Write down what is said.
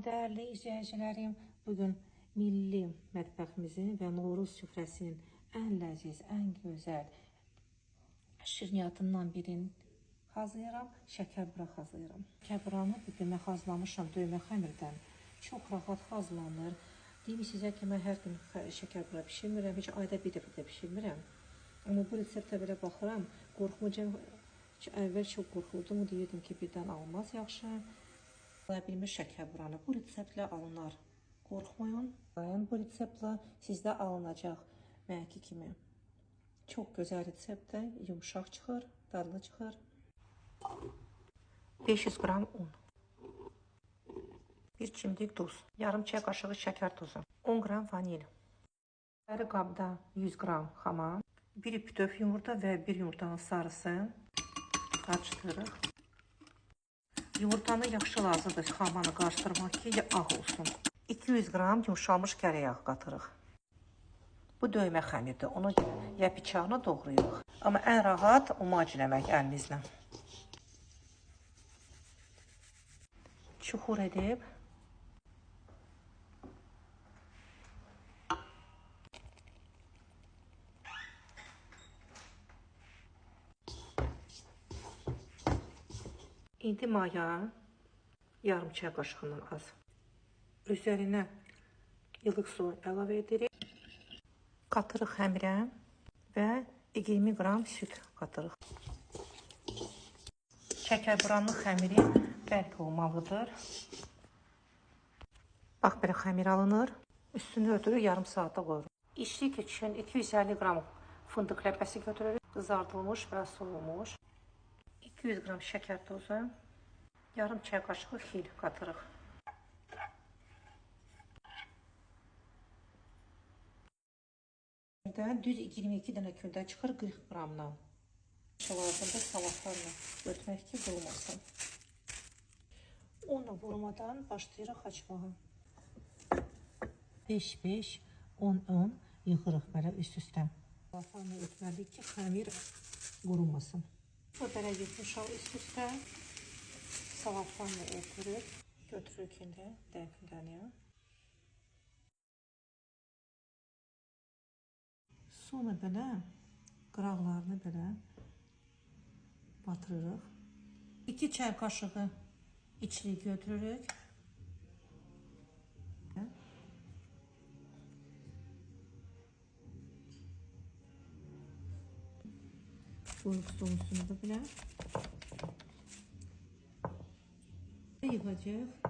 Dəyərli izləyicilərim, bugün milli mətbəximizin və Novruz süfrəsinin ən ləziz, ən gözəl şirniyyatından birini hazırlayıram, şəkərbura hazırlayıram. Şəkərburanı bugün mən hazırlamışam döymə xəmirdən. Çox rahat hazırlanır. Deyim sizə ki, mən hər gün şəkərbura pişirmirəm, heç ayda bir dəfə də pişirmirəm. Amma bu reseptə belə baxıram, qorxmayacam. Əvvəl çox qorxurdum, deyirdim ki, birdən almaz yaxşı. Bilmir şəkərburanı bu reseptlə alınar. Qorxmayın. Bu reseptlə sizdə alınacaq mənki kimi. Çox gözəl reseptdir, yumuşaq çıxır, dadlı çıxır. 500 qram un, 1 çimdik duz, yarım çay qaşığı şəkər tozu, 10 qram vanil, yarı qabda 100 qram xaman, 1 bütöv yumurta və 1 yumurtanın sarısı qarışdırırıq. Yumurtanı yaxşı lazımdır xamanı qarışdırmaq ki, ağ olsun. 200 qram yumuşalmış kərə yağı qatırıq. Bu döymə xəmirdir, onu ya bıçaqla doğrayırıq. Amma ən rahat umacləmək əlinizlə. Çuxur edib indi maya yarım çay qaşığından az. Üzərinə ilıq su əlavə edirik. Qatırıq xəmirə və 20 qram süt qatırıq. Şəkərburanın xəmiri bərk olmalıdır. Bax, belə xəmir alınır. Üstünü örtürük, yarım saata qoyuruq. İçlik üçün 250 qram fındıq ləpəsi götürürük. Qızardılmış və soğumuş. 200 qram şəkər tozu, yarım çay qaşığı xil qatırıq. Düz 22 dənə köndə çıxır 40 qramdan. Lazımda salatlarla götürmək ki, qurulmasın. Unla vurmadan başlayırıq açmağa. 5-5, 10-10 yığırıq belə üst-üstə. Salatlarla ötməliyik ki, xəmir qurulmasın. Bu belə yıxmışaq üst-üstə. Salatlarla örtürük. Götürürük indi dəqiqləniyə. Sonra belə qıraqlarını belə batırırıq. 2 çay qaşığı içlik götürürük. Qoyuq soğusunu da belə yığacaq.